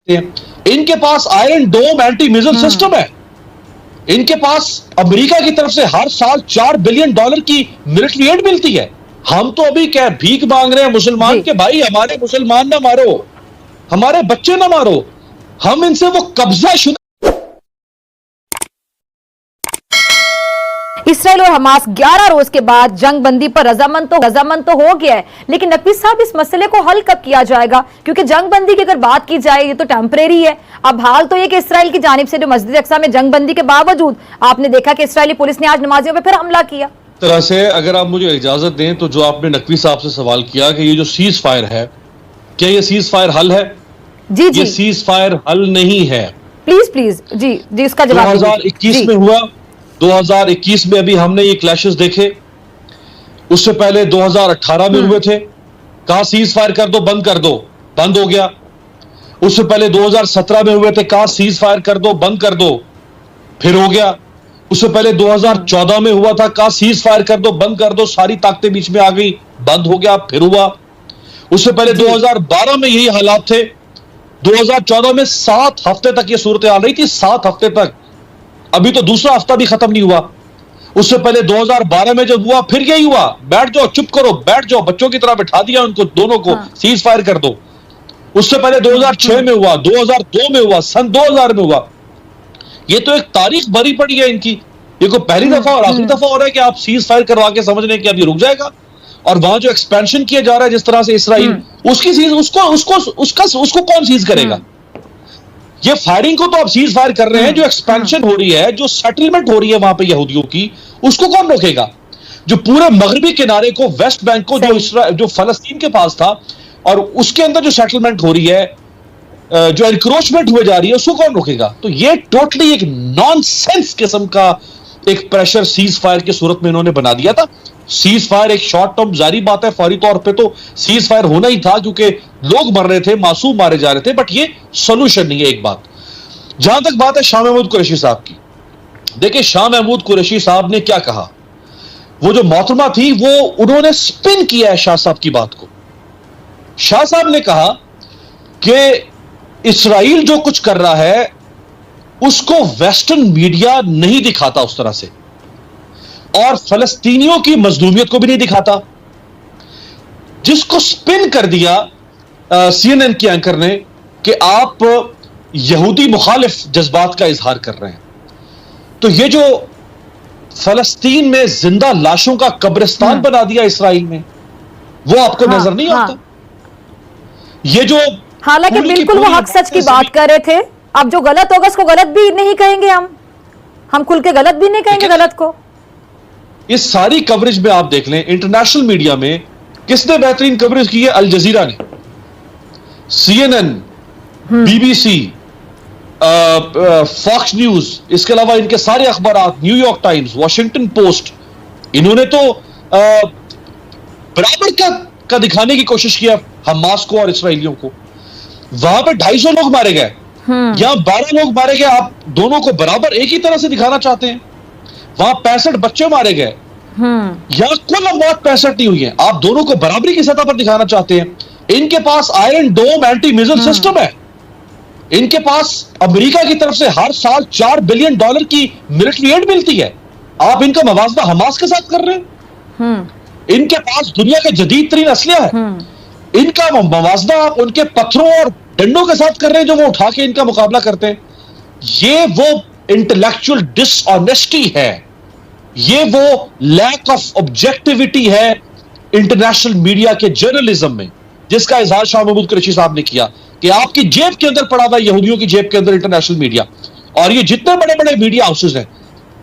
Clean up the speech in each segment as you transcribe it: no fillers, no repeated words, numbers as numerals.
हैं। इनके पास आयरन डोम anti missile system है। इनके पास अमेरिका की तरफ से हर साल $4 बिलियन की मिलिट्री एड मिलती है। हम तो अभी क्या भीख मांग रहे हैं मुसलमान के, भाई हमारे मुसलमान ना मारो, हमारे बच्चे ना मारो, हम इनसे वो कब्जा शुदा। इसराइल और हमास 11 रोज के बाद जंग बंदी पर रजामंद तो हो गया है, लेकिन नकवी साहब इस मसले को हल कब किया जाएगा? क्योंकि जंग बंदी की अगर बात की जाए ये तो टेम्परेरी है। अब हाल तो ये कि इसराइल की जानिब से जो मस्जिद अक्सा में जंग बंदी के बावजूद आपने देखा कि इसराइली पुलिस ने आज नमाजियों पर फिर हमला किया। तरह से अगर आप मुझे इजाजत दें तो जो आपने नकवी साहब से सवाल किया कि ये जो सीज फायर है, क्या ये सीज फायर हल है? जी जी, ये सीज फायर हल नहीं है। प्लीज प्लीज जी जी, इसका जवाब 2021 में हुआ, 2021 में अभी हमने ये क्लैशेस देखे, उससे पहले 2018 में हुए थे, कहा सीज फायर कर दो, बंद कर दो, बंद हो गया। उससे पहले 2017 में हुए थे, कहा सीज फायर कर दो, बंद कर दो, फिर हो गया। उससे पहले 2014 में हुआ था, कहा सीज फायर कर दो, बंद कर दो, सारी ताकतें बीच में आ गई, बंद हो गया, फिर हुआ। उससे पहले 2012 में यही हालात थे। 2014 में 7 हफ्ते तक ये सूरत हाल रही थी, 7 हफ्ते तक, अभी तो दूसरा हफ्ता भी खत्म नहीं हुआ। उससे पहले 2012 में जब हुआ फिर यही हुआ, बैठ जाओ, चुप करो, बैठ जाओ, बच्चों की तरह बैठा दिया उनको दोनों को, सीज फायर कर दो। उससे पहले 2006 में हुआ, 2002 में हुआ, सन 2000 में हुआ। ये तो एक तारीख भरी पड़ी है इनकी। ये कोई पहली दफा और आखिरी दफा हो रहा है कि आप सीज फायर करवा के समझ रहे हैं कि अब ये रुक जाएगा। और वहां जो एक्सपेंशन किया जा रहा है जिस तरह से इसराइल, उसकी सीज उसको कौन सीज करेगा? ये फायरिंग को तो आप सीज फायर कर रहे हैं, जो एक्सपेंशन हो रही है, जो सेटलमेंट हो रही है वहां पे यहूदियों की, उसको कौन रोकेगा? जो पूरे मगरबी किनारे को, वेस्ट बैंक को, जो फलस्तीन के पास था, और उसके अंदर जो सेटलमेंट हो रही है, जो एनक्रोचमेंट हुए जा रही है, उसको कौन रोकेगा? तो ये टोटली एक नॉनसेंस किस्म का एक प्रेशर सीज फायर की सूरत में इन्होंने बना दिया था। सीज फायर एक शॉर्ट टर्म, जारी बात है, फौरी तौर पे तो सीज फायर होना ही था क्योंकि लोग मर रहे थे, मासूम मारे जा रहे थे, बट ये सोल्यूशन नहीं है। एक बात, जहां तक बात है शाह महमूद कुरैशी साहब की, देखिए शाह महमूद कुरैशी साहब ने क्या कहा, वो जो मोहतरमा थी वो उन्होंने स्पिन किया है शाह साहब की बात को। शाह साहब ने कहा कि इसराइल जो कुछ कर रहा है उसको वेस्टर्न मीडिया नहीं दिखाता उस तरह से, और फलस्तीनियों की मजलूमियत को भी नहीं दिखाता, जिसको स्पिन कर दिया सीएनएन के एंकर ने कि आप यहूदी मुखालिफ जज्बात का इजहार कर रहे हैं। तो ये जो फलस्तीन में जिंदा लाशों का कब्रिस्तान बना दिया इसराइल में, वो आपको नजर नहीं आता? ये जो, हालांकि बिल्कुल वो हक सच की बात कर रहे थे, अब जो गलत होगा उसको गलत भी नहीं कहेंगे, हम खुल के गलत भी नहीं कहेंगे गलत को। इस सारी कवरेज में आप देख लें, इंटरनेशनल मीडिया में किसने बेहतरीन कवरेज की है? अल जजीरा ने, सीएनएन, बीबीसी, फॉक्स न्यूज, इसके अलावा इनके सारे अखबार, न्यूयॉर्क टाइम्स, वॉशिंगटन पोस्ट, इन्होंने तो बराबर का दिखाने की कोशिश किया हमास को और इसराइलियों को। वहां पे 250 लोग मारे गए, यहां 12 लोग मारे गए, आप दोनों को बराबर एक ही तरह से दिखाना चाहते हैं। वहां 65 बच्चे मारे गए, यहां कुल अमवात 65 नहीं हुई है, आप दोनों को बराबरी की सतह पर दिखाना चाहते हैं। इनके पास आयरन डोम एंटी मिसाइल सिस्टम है, इनके पास अमेरिका की तरफ से हर साल $4 बिलियन की मिलिट्री एड मिलती है। आप इनका मवाजना हमास के साथ कर रहे हैं। इनके पास दुनिया का जदीद तरीन असलिया है, इनका मवाजना आप उनके पत्थरों और डंडों के साथ कर रहे हैं जो वो उठा के इनका मुकाबला करते हैं। ये वो इंटेलेक्चुअल डिसऑनेस्टी है, ये वो लैक ऑफ ऑब्जेक्टिविटी है इंटरनेशनल मीडिया के जर्नलिज्म में, जिसका इजहार शाह महमूद कुरैशी साहब ने किया कि आपकी जेब के अंदर पड़ा हुआ, यहूदियों की जेब के अंदर इंटरनेशनल मीडिया, और ये जितने बड़े बड़े मीडिया हाउसेज हैं,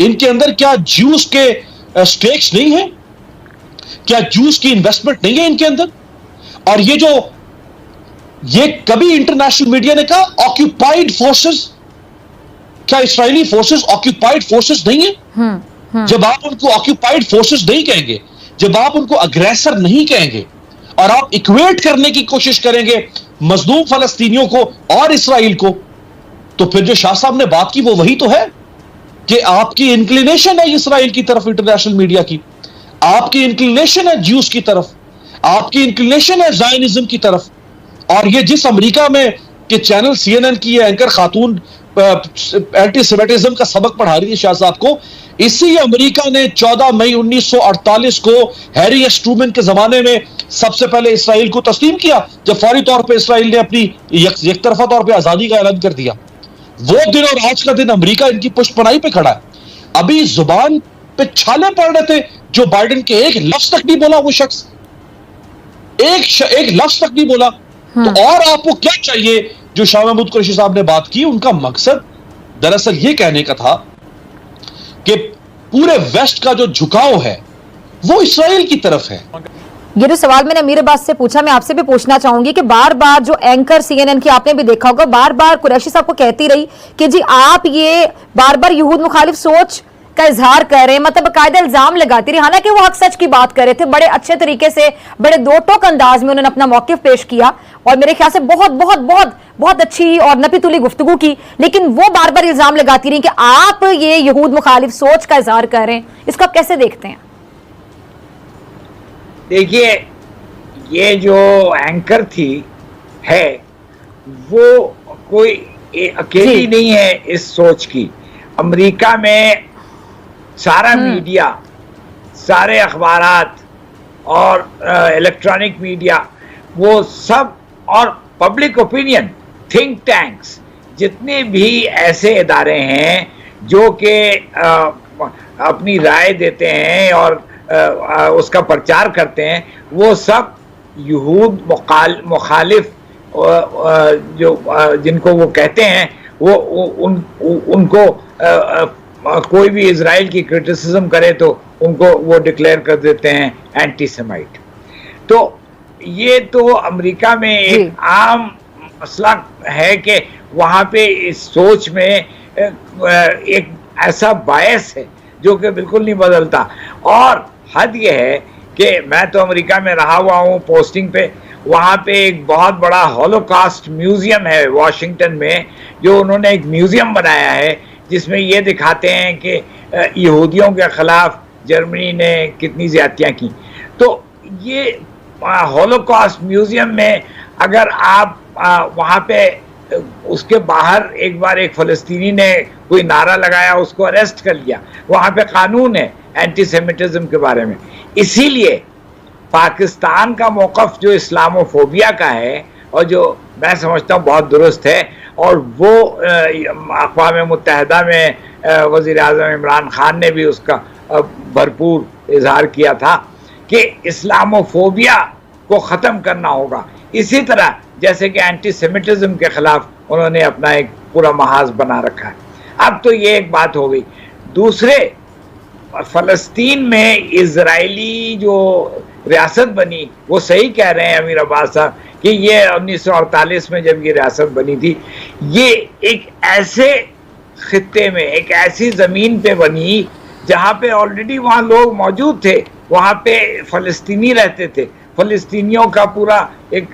इनके अंदर क्या ज्यूस के स्टेक्स नहीं है? क्या ज्यूस की इन्वेस्टमेंट नहीं है इनके अंदर? और ये कभी इंटरनेशनल मीडिया ने कहा ऑक्यूपाइड फोर्सेस, क्या इसराइली फोर्सेस ऑक्यूपाइड फोर्सेस नहीं है? जब आप उनको ऑक्यूपाइड फोर्सेस नहीं कहेंगे, जब आप उनको अग्रेसर नहीं कहेंगे, और आप इक्वेट करने की कोशिश करेंगे मजलूम फलस्तीनियों को और इसराइल को, तो फिर जो शाह साहब ने बात की वो वही तो है कि आपकी इंक्लिनेशन है इसराइल की तरफ, इंटरनेशनल मीडिया की, आपकी इंक्लिनेशन है ज्यूस की तरफ, आपकी इंक्लिनेशन है ज़ायनिज्म की तरफ। और ये जिस अमेरिका में कि चैनल CNN की ये एंकर खातून एंटी सेमेटिज्म का सबक पढ़ा रही थी शाह साहब को। इसी अमेरिका ने 14 मई 1948 को हैरी एस ट्रूमैन के जमाने में सबसे पहले इसराइल को तस्लीम किया, जब फौरी तौर पे इसराइल ने अपनी एक तरफा तौर पे आजादी का ऐलान कर दिया। वो दिन और आज का दिन अमेरिका इनकी पुष्टपनाही पे खड़ा है। अभी जुबान पे छाले पड़ रहे थे, जो बाइडेन के एक लफ्ज तक नहीं बोला वो शख्स, एक लफ्ज तक नहीं बोला। तो और आपको क्या चाहिए? जो शाह महमूद कुरैशी साहब ने बात की, उनका मकसद दरअसल ये कहने का था कि पूरे वेस्ट का जो झुकाव है वो इसराइल की तरफ है। ये जो सवाल मैंने अमीर अब्बास से पूछा, मैं आपसे भी पूछना चाहूंगी कि बार बार जो एंकर CNN की आपने भी देखा होगा, बार बार कुरैशी साहब को कहती रही कि जी आप ये बार बार यहूद मुखालिफ सोच का इजहार कर रहे हैं, मतलब बाकायदा इल्जाम लगाती रही। हालांकि वो हक सच की बात कर रहे थे, बड़े अच्छे तरीके से, बड़े दो टोक अंदाज में उन्होंने अपना मौकिफ पेश किया और मेरे ख्याल से बहुत बहुत बहुत बहुत अच्छी और नपी तुली गुफ्तगू की। लेकिन वो बार बार इल्जाम लगाती रही कि आप ये यहूद मुखालिफ सोच का इजहार कर रहे हैं। इसको आप कैसे देखते हैं? देखिए, ये जो एंकर थी है वो कोई अकेली नहीं है इस सोच की। अमेरिका में सारा मीडिया, सारे अखबारात और इलेक्ट्रॉनिक मीडिया, वो सब, और पब्लिक ओपिनियन, थिंक टैंक्स, जितने भी ऐसे इदारे हैं जो कि अपनी राय देते हैं और उसका प्रचार करते हैं, वो सब यहूद मुखालिफ जो जिनको वो कहते हैं, वो उनको कोई भी इजराइल की क्रिटिसिज्म करे तो उनको वो डिक्लेयर कर देते हैं एंटी सेमाइट। तो ये तो अमेरिका में एक आम मसला है कि वहाँ पे इस सोच में एक ऐसा बायस है जो कि बिल्कुल नहीं बदलता। और हद ये है कि मैं तो अमेरिका में रहा हुआ हूँ पोस्टिंग पे, वहाँ पे एक बहुत बड़ा हॉलोकास्ट म्यूजियम है वाशिंगटन में, जो उन्होंने एक म्यूजियम बनाया है जिसमें ये दिखाते हैं कि यहूदियों के खिलाफ जर्मनी ने कितनी ज्यादतियाँ की। तो ये हॉलोकॉस्ट म्यूजियम में अगर आप वहाँ पे उसके बाहर एक बार एक फ़लस्तीनी ने कोई नारा लगाया, उसको अरेस्ट कर लिया। वहाँ पे कानून है एंटी सेमिटिज्म के बारे में। इसीलिए पाकिस्तान का मौक़िफ़ जो इस्लामोफोबिया का है और जो मैं समझता हूँ बहुत दुरुस्त है, और वो अक़वाम मुत्तहिदा में वज़ीर-ए-आज़म इमरान खान ने भी उसका भरपूर इजहार किया था कि इस्लामोफोबिया को ख़त्म करना होगा। इसी तरह जैसे कि एंटी सेमिटिज्म के ख़िलाफ़ उन्होंने अपना एक पूरा महाज बना रखा है। अब तो ये एक बात हो गई। दूसरे, फ़लस्तीन में इजरायली जो रियासत बनी, वो सही कह रहे हैं अमीर अब्बास साहब कि ये 1948 में जब ये रियासत बनी थी, ये एक ऐसे खित्ते में, एक ऐसी ज़मीन पे बनी जहाँ पे ऑलरेडी वहाँ लोग मौजूद थे, वहाँ पे फ़लस्तीनी रहते थे, फ़लस्तीनियों का पूरा एक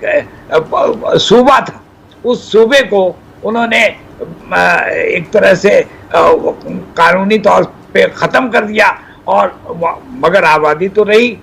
सूबा था। उस सूबे को उन्होंने एक तरह से कानूनी तौर पे ख़त्म कर दिया, और मगर आबादी तो रही।